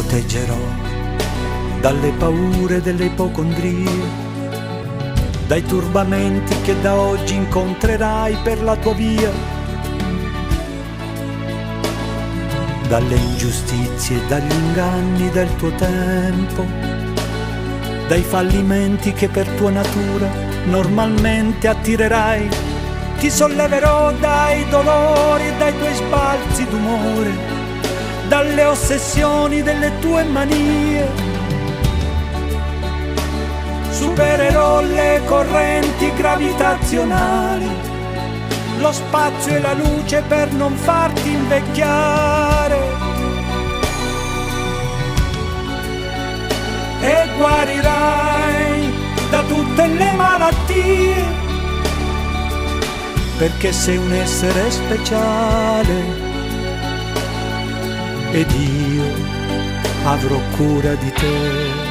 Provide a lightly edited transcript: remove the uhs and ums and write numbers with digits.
proteggerò dalle paure delle ipocondrie, dai turbamenti che da oggi incontrerai per la tua via, dalle ingiustizie e dagli inganni del tuo tempo, dai fallimenti che per tua natura normalmente attirerai. Ti solleverò dai dolori e dai tuoi sbalzi d'umore, dalle ossessioni delle tue manie. Supererò le correnti gravitazionali, lo spazio e la luce per non farti invecchiare. E guarirai da tutte le malattie, perché sei un essere speciale ed io avrò cura di te.